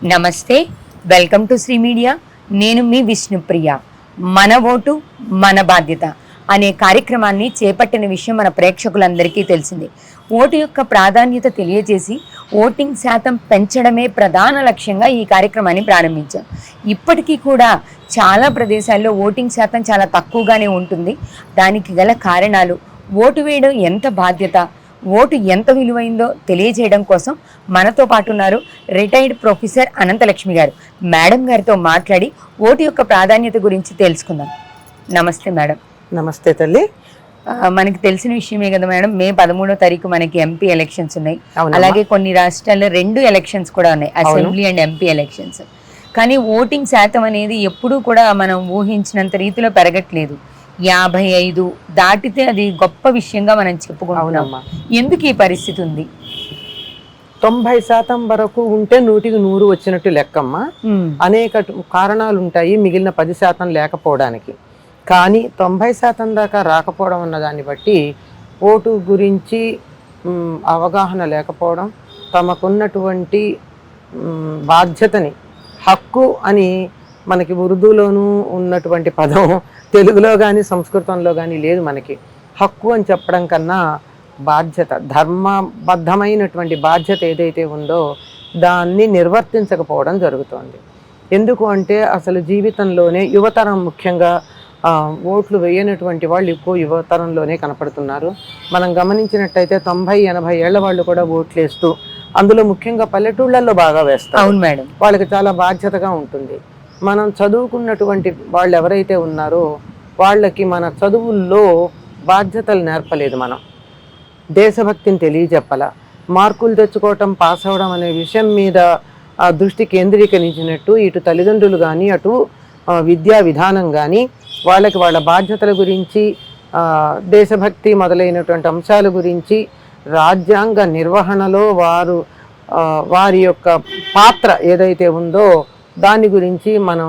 నమస్తే, welcome to Shri media. నేను మీ విష్ణుప్రియ. మన ఓటు మన బాధ్యత అనే కార్యక్రమాన్ని చేపట్టిన విషయం మన ప్రేక్షకులందరికీ తెలిసిందే. ఓటు యొక్క ప్రాధాన్యత తెలియజేసి ఓటింగ్ శాతం పెంచడమే ప్రధాన లక్ష్యంగా ఈ కార్యక్రమాన్ని ప్రారంభించాం. ఇప్పటికీ కూడా చాలా ప్రదేశాల్లో ఓటింగ్ శాతం చాలా తక్కువగానే ఉంటుంది. దానికి గల కారణాలు, ఓటు వేయడం ఎంత బాధ్యత, ఓటు ఎంత విలువైందో తెలియజేయడం కోసం మనతో పాటు ఉన్నారు రిటైర్డ్ ప్రొఫెసర్ అనంతలక్ష్మి గారు. మేడం గారితో మాట్లాడి ఓటు యొక్క ప్రాధాన్యత గురించి తెలుసుకుందాం. నమస్తే మేడం. నమస్తే తల్లి. మనకి తెలిసిన విషయమే కదా మేడం, మే 13వ తారీఖు మనకి ఎంపీ ఎలక్షన్స్ ఉన్నాయి. అలాగే కొన్ని రాష్ట్రాల్లో 2 ఎలక్షన్స్ కూడా ఉన్నాయి, అసెంబ్లీ అండ్ ఎంపీ ఎలక్షన్స్. కానీ ఓటింగ్ శాతం అనేది ఎప్పుడూ కూడా మనం ఊహించినంత రీతిలో పెరగట్లేదు. 55 దాటితే అది గొప్ప విషయంగా మనం చెప్పుకుంటున్నాం. ఎందుకు ఈ పరిస్థితి ఉంది? 90% వరకు ఉంటే 100కి 100 వచ్చినట్టు లెక్కమ్మా. అనేక కారణాలు ఉంటాయి మిగిలిన 10% లేకపోవడానికి. కానీ 90% దాకా రాకపోవడం అన్న దాన్ని బట్టి ఓటు గురించి అవగాహన లేకపోవడం, తమకున్నటువంటి బాధ్యతని, హక్కు అని మనకి ఉర్దూలోనూ ఉన్నటువంటి పదం తెలుగులో కానీ సంస్కృతంలో కానీ లేదు. మనకి హక్కు అని చెప్పడం కన్నా బాధ్యత, ధర్మబద్ధమైనటువంటి బాధ్యత ఏదైతే ఉందో దాన్ని నిర్వర్తించకపోవడం జరుగుతోంది. ఎందుకు అంటే అసలు జీవితంలోనే యువతరం, ముఖ్యంగా ఓట్లు వేయనటువంటి వాళ్ళు ఎక్కువ యువతరంలోనే కనపడుతున్నారు. మనం గమనించినట్టయితే 90-80 ఏళ్ల వాళ్ళు కూడా ఓట్లు వేస్తూ, అందులో ముఖ్యంగా పల్లెటూళ్ళల్లో బాగా వేస్తారు. అవును మేడం. వాళ్ళకి చాలా బాధ్యతగా ఉంటుంది. మనం చదువుకున్నటువంటి వాళ్ళు ఎవరైతే ఉన్నారో వాళ్ళకి మన చదువుల్లో బాధ్యతలు నేర్పలేదు. మనం దేశభక్తిని తెలియజెప్పాల, మార్కులు తెచ్చుకోవటం, పాస్ అవ్వడం అనే విషయం మీద దృష్టి కేంద్రీకరించినట్టు ఇటు తల్లిదండ్రులు కానీ అటు విద్యా విధానం కానీ వాళ్ళకి వాళ్ళ బాధ్యతల గురించి, దేశభక్తి మొదలైనటువంటి అంశాల గురించి, రాజ్యాంగ నిర్వహణలో వారి యొక్క పాత్ర ఏదైతే ఉందో దాని గురించి మనం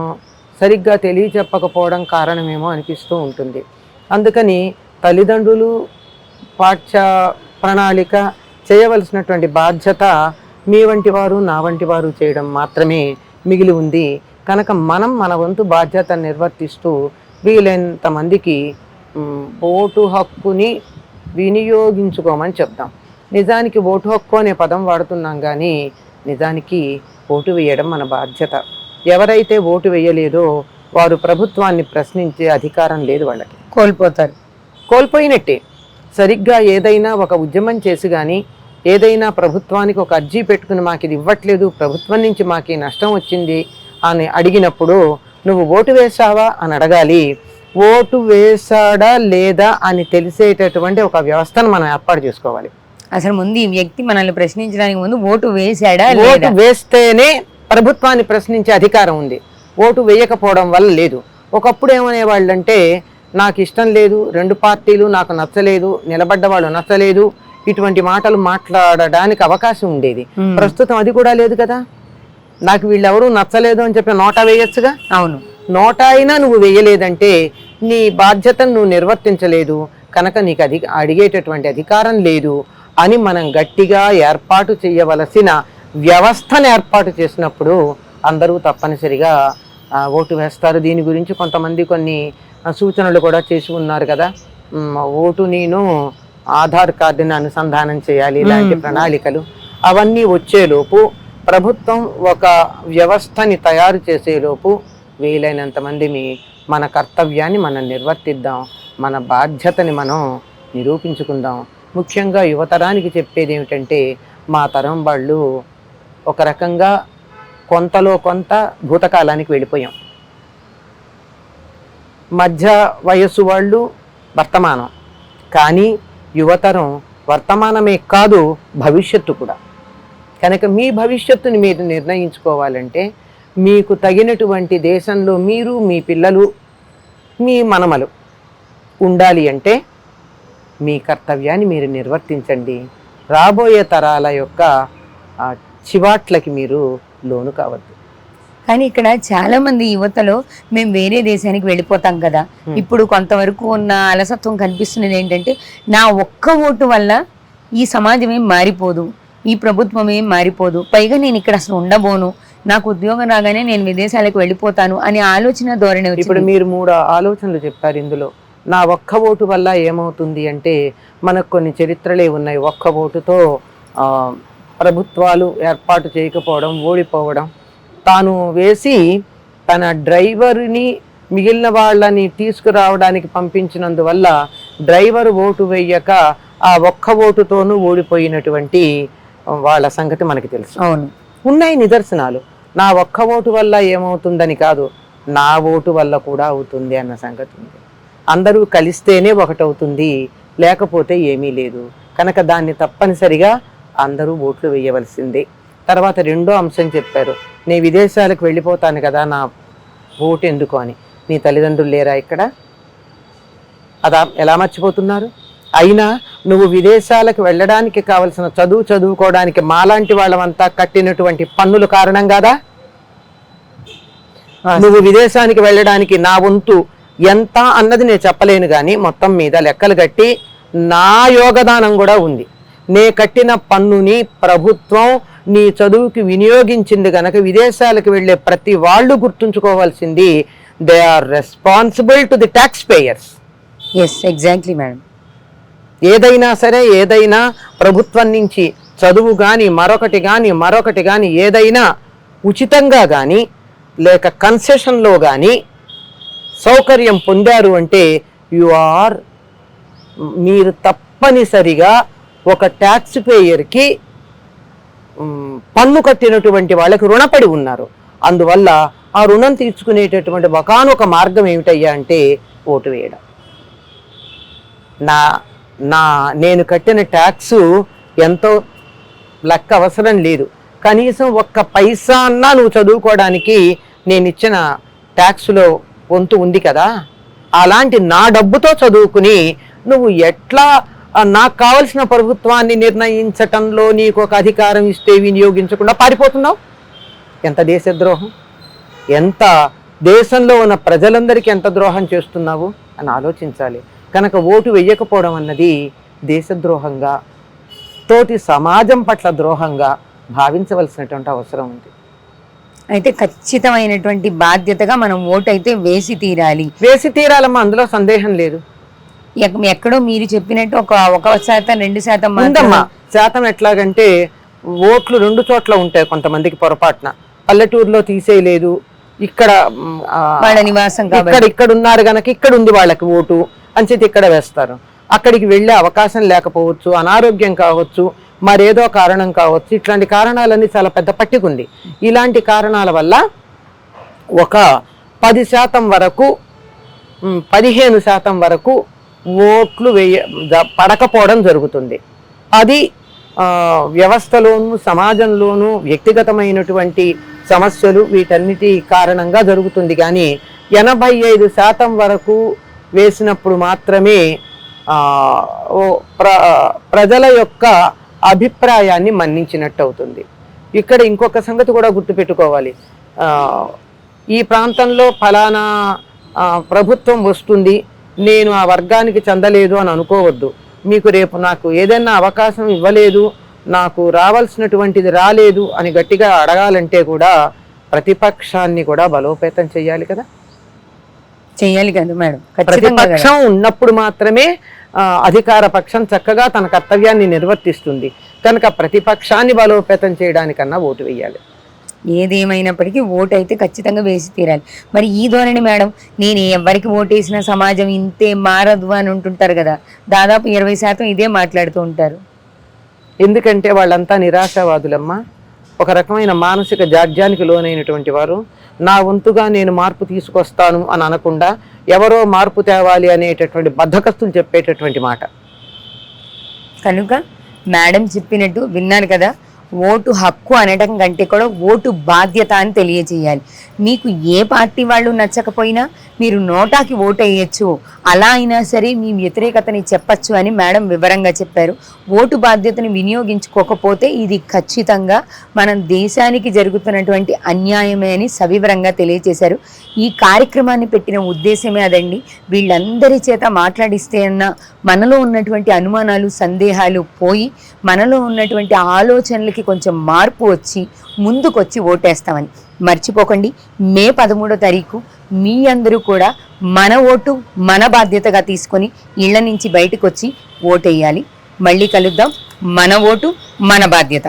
సరిగ్గా తెలియచెప్పకపోవడం కారణమేమో అనిపిస్తూ ఉంటుంది. అందుకని తల్లిదండ్రులు పాఠ్య ప్రణాళిక చేయవలసినటువంటి బాధ్యత మీ వంటి వారు, నా వంటి వారు చేయడం మాత్రమే మిగిలి ఉంది. కనుక మనం మన వంతు బాధ్యత నిర్వర్తిస్తూ వీలైనంత మందికి ఓటు హక్కుని వినియోగించుకోమని చెప్తాం. నిజానికి ఓటు హక్కు అనే పదం వాడుతున్నాం, కానీ నిజానికి ఓటు వేయడం మన బాధ్యత. ఎవరైతే ఓటు వేయలేదో వారు ప్రభుత్వాన్ని ప్రశ్నించే అధికారం లేదు, వాళ్ళకి కోల్పోతారు. కోల్పోయినట్టే. సరిగ్గా ఏదైనా ఒక ఉద్యమం చేసి కానీ, ఏదైనా ప్రభుత్వానికి ఒక అర్జీ పెట్టుకుని మాకు ఇది ఇవ్వట్లేదు, ప్రభుత్వం నుంచి మాకు ఈ నష్టం వచ్చింది అని అడిగినప్పుడు నువ్వు ఓటు వేసావా అని అడగాలి. ఓటు వేసాడా లేదా అని తెలిసేటటువంటి ఒక వ్యవస్థను మనం ఏర్పాటు చేసుకోవాలి. అసలు ముందు ఈ వ్యక్తి మనల్ని ప్రశ్నించడానికి ముందు ఓటు వేసాడా, ఓటు వేస్తేనే ప్రభుత్వాన్ని ప్రశ్నించే అధికారం ఉంది. ఓటు వేయకపోవడం వల్ల లేదు. ఒకప్పుడు ఏమనేవాళ్ళంటే నాకు ఇష్టం లేదు, 2 పార్టీలు నాకు నచ్చలేదు, నిలబడ్డ వాళ్ళు నచ్చలేదు, ఇటువంటి మాటలు మాట్లాడడానికి అవకాశం ఉండేది. ప్రస్తుతం అది కూడా లేదు కదా. నాకు వీళ్ళెవరూ నచ్చలేదు అని చెప్పి నోటా వేయొచ్చుగా. అవును, నోటా అయినా నువ్వు వేయలేదంటే నీ బాధ్యతను నువ్వు నిర్వర్తించలేదు, కనుక నీకు అడిగేటటువంటి అధికారం లేదు అని మనం గట్టిగా ఏర్పాటు చేయవలసిన వ్యవస్థను ఏర్పాటు చేసినప్పుడు అందరూ తప్పనిసరిగా ఓటు వేస్తారు. దీని గురించి కొంతమంది కొన్ని సూచనలు కూడా చేసి ఉన్నారు కదా. ఓటు నేను ఆధార్ కార్డుని అనుసంధానం చేయాలి, ఇలాంటి ప్రణాళికలు అవన్నీ వచ్చేలోపు, ప్రభుత్వం ఒక వ్యవస్థని తయారు చేసేలోపు వీలైనంత మందిని మన కర్తవ్యాన్ని మనం నిర్వర్తిద్దాం, మన బాధ్యతని మనం నిరూపించుకుందాం. ముఖ్యంగా యువతరానికి చెప్పేది ఏమిటంటే, మా తరం వాళ్ళు ఒక రకంగా కొంతలో కొంత భూతకాలానికి వెళ్ళిపోయాం. మధ్య వయస్సు వాళ్ళు వర్తమానం, కానీ యువతరం వర్తమానమే కాదు భవిష్యత్తు కూడా. కనుక మీ భవిష్యత్తుని మీరు నిర్ణయించుకోవాలంటే మీకు తగినటువంటి దేశంలో మీరు, మీ పిల్లలు, మీ మనమలు ఉండాలి అంటే మీ కర్తవ్యాన్ని మీరు నిర్వర్తించండి. రాబోయే తరాల యొక్క చివాట్లకి మీరు లోను కావద్దు. కానీ ఇక్కడ చాలా మంది యువతలో మేము వేరే దేశానికి వెళ్ళిపోతాం కదా, ఇప్పుడు కొంతవరకు ఉన్న అలసత్వం కనిపిస్తున్నది ఏంటంటే, నా ఒక్క ఓటు వల్ల ఈ సమాజం ఏం మారిపోదు, ఈ ప్రభుత్వం ఏం మారిపోదు, పైగా నేను ఇక్కడ అసలు ఉండబోను, నాకు ఉద్యోగం రాగానే నేను విదేశాలకు వెళ్ళిపోతాను అనే ఆలోచన ధోరణి ఇప్పుడు వచ్చింది. మీరు 3 ఆలోచనలు చెప్పారు ఇందులో. నా ఒక్క ఓటు వల్ల ఏమవుతుంది అంటే మనకు కొన్ని చరిత్రలే ఉన్నాయి. ఒక్క ఓటుతో ప్రభుత్వాలు ఏర్పాటు చేయకపోవడం, ఓడిపోవడం, తాను వేసి తన డ్రైవర్ని మిగిలిన వాళ్ళని తీసుకురావడానికి పంపించినందువల్ల డ్రైవర్ ఓటు వేయక ఆ ఒక్క ఓటుతోనూ ఓడిపోయినటువంటి వాళ్ళ సంగతి మనకి తెలుసు. అవును, ఉన్నాయి నిదర్శనాలు. నా ఒక్క ఓటు వల్ల ఏమవుతుందని కాదు, నా ఓటు వల్ల కూడా అవుతుంది అన్న సంగతి ఉంది. అందరూ కలిస్తేనే ఒకటవుతుంది, లేకపోతే ఏమీ లేదు. కనుక దాన్ని తప్పనిసరిగా అందరూ ఓట్లు వేయవలసిందే. తర్వాత రెండో అంశం చెప్పారు, నేను విదేశాలకు వెళ్ళిపోతాను కదా, నా ఓటు ఎందుకు అని. నీ తల్లిదండ్రులు లేరా ఇక్కడ? అదా ఎలా మర్చిపోతున్నారు? అయినా నువ్వు విదేశాలకు వెళ్ళడానికి కావలసిన చదువుకోవడానికి మాలాంటి వాళ్ళమంతా కట్టినటువంటి పన్నుల కారణం కాదా? నువ్వు విదేశానికి వెళ్ళడానికి నా వంతు ఎంత అన్నది నేను చెప్పలేను, కానీ మొత్తం మీద లెక్కలు కట్టి నా యోగదానం కూడా ఉంది. నే కట్టిన పన్నుని ప్రభుత్వం నీ చదువుకి వినియోగించింది గనక విదేశాలకు వెళ్ళే ప్రతి వాళ్ళు గుర్తుంచుకోవాల్సింది, they are responsible to the tax payers. Yes, exactly madam. ఏదైనా సరే, ఏదైనా ప్రభుత్వం నుంచి చదువు కానీ మరొకటి కానీ ఏదైనా ఉచితంగా కానీ లేక కన్సెషన్లో కానీ సౌకర్యం పొందారు అంటే మీరు తప్పనిసరిగా ఒక ట్యాక్స్ పేయర్కి పన్ను కట్టినటువంటి వాళ్ళకి రుణపడి ఉన్నారు. అందువల్ల ఆ రుణం తీర్చుకునేటటువంటి ఒకానొక మార్గం ఏమిటయ్యా అంటే ఓటు వేయడం. నేను కట్టిన ట్యాక్సు ఎంతో లెక్క అవసరం లేదు, కనీసం ఒక్క పైసా అన్నా నువ్వు చదువుకోవడానికి నేను ఇచ్చిన ట్యాక్స్లో వంతు ఉంది కదా, అలాంటి నా డబ్బుతో చదువుకుని నువ్వు ఎట్లా నాకు కావలసిన ప్రభుత్వాన్ని నిర్ణయించటంలో నీకు ఒక అధికారం ఇస్తే వినియోగించకుండా పారిపోతున్నావు? ఎంత దేశద్రోహం! ఎంత దేశంలో ఉన్న ప్రజలందరికీ ఎంత ద్రోహం చేస్తున్నావు అని ఆలోచించాలి. కనుక ఓటు వేయకపోవడం అన్నది దేశద్రోహంగా, తోటి సమాజం పట్ల ద్రోహంగా భావించవలసినటువంటి అవసరం ఉంది. అయితే ఖచ్చితమైనటువంటి బాధ్యతగా మనం ఓటు అయితే వేసి తీరాలమ్మా, అందులో సందేహం లేదు. ఎక్కడో మీరు చెప్పినట్టు ఒక 1% 2% ఉందమ్మా. శాతం ఎట్లాగంటే ఓట్లు 2 చోట్ల ఉంటాయి. కొంతమందికి పొరపాటున పల్లెటూరులో తీసేయలేదు, ఇక్కడ వాళ్ళ నివాసం ఇక్కడ ఉన్నారు గనక ఇక్కడ ఉంది వాళ్ళకి ఓటు అని చెప్పి ఇక్కడ వేస్తారు. అక్కడికి వెళ్ళే అవకాశం లేకపోవచ్చు, అనారోగ్యం కావచ్చు, మరేదో కారణం కావచ్చు. ఇట్లాంటి కారణాలన్నీ చాలా పెద్ద పట్టికుంది. ఇలాంటి కారణాల వల్ల ఒక 10% వరకు 15% వరకు ఓట్లు పడకపోవడం జరుగుతుంది. అది వ్యవస్థలోనూ సమాజంలోనూ వ్యక్తిగతమైనటువంటి సమస్యలు వీటన్నిటి కారణంగా జరుగుతుంది. కానీ 85% వరకు వేసినప్పుడు మాత్రమే ప్రజల యొక్క అభిప్రాయాన్ని మన్నించినట్టు అవుతుంది. ఇక్కడ ఇంకొక సంగతి కూడా గుర్తుపెట్టుకోవాలి. ఈ ప్రాంతంలో ఫలానా ప్రభుత్వం వస్తుంది, నేను ఆ వర్గానికి చెందలేదు అని అనుకోవద్దు. మీకు రేపు నాకు ఏదైనా అవకాశం ఇవ్వలేదు, నాకు రావాల్సినటువంటిది రాలేదు అని గట్టిగా అడగాలంటే కూడా ప్రతిపక్షాన్ని కూడా బలోపేతం చేయాలి కదా మేడం. ప్రతిపక్షం ఉన్నప్పుడు మాత్రమే అధికార పక్షం చక్కగా తన కర్తవ్యాన్ని నిర్వర్తిస్తుంది. కనుక ప్రతిపక్షాన్ని బలోపేతం చేయడానికన్నా ఓటు వేయాలి. ఏదేమైనప్పటికీ ఓటు అయితే ఖచ్చితంగా వేసి తీరాలి. మరి ఈ ధోరణి మేడం, నేను ఎవరికి ఓటేసిన సమాజం ఇంతే మారదు అని ఉంటుంటారు కదా, దాదాపు 20% ఇదే మాట్లాడుతూ ఉంటారు. ఎందుకంటే వాళ్ళంతా నిరాశావాదులమ్మా. ఒక రకమైన మానసిక జాడ్యానికి లోనైనటువంటి వారు. నా వంతుగా నేను మార్పు తీసుకొస్తాను అని అనకుండా ఎవరో మార్పు తేవాలి అనేటటువంటి బద్ధకస్తులు చెప్పేటటువంటి మాట. కనుక మేడం చెప్పినట్టు విన్నారు కదా, ఓటు హక్కు అనడం కంటే కూడా ఓటు బాధ్యత అని తెలియజేయాలి. మీకు ఏ పార్టీ వాళ్ళు నచ్చకపోయినా మీరు నోటాకి ఓటు వేయచ్చు, అలా అయినా సరే మీ వ్యతిరేకతని చెప్పచ్చు అని మేడం వివరంగా చెప్పారు. ఓటు బాధ్యతను వినియోగించుకోకపోతే ఇది ఖచ్చితంగా మన దేశానికి జరుగుతున్నటువంటి అన్యాయమే అని సవివరంగా తెలియజేశారు. ఈ కార్యక్రమాన్ని పెట్టిన ఉద్దేశమే అదండి. వీళ్ళందరి చేత మాట్లాడిస్తే అన్న మనలో ఉన్నటువంటి అనుమానాలు, సందేహాలు పోయి మనలో ఉన్నటువంటి ఆలోచనలకి కొంచెం మార్పు వచ్చి ముందుకొచ్చి ఓటేస్తామని మర్చిపోకండి. మే 13వ తారీఖు మీ అందరూ కూడా మన ఓటు మన బాధ్యతగా తీసుకొని ఇళ్ల నుంచి బయటకు వచ్చి ఓటేయాలి. మళ్ళీ కలుద్దాం. మన ఓటు మన బాధ్యత.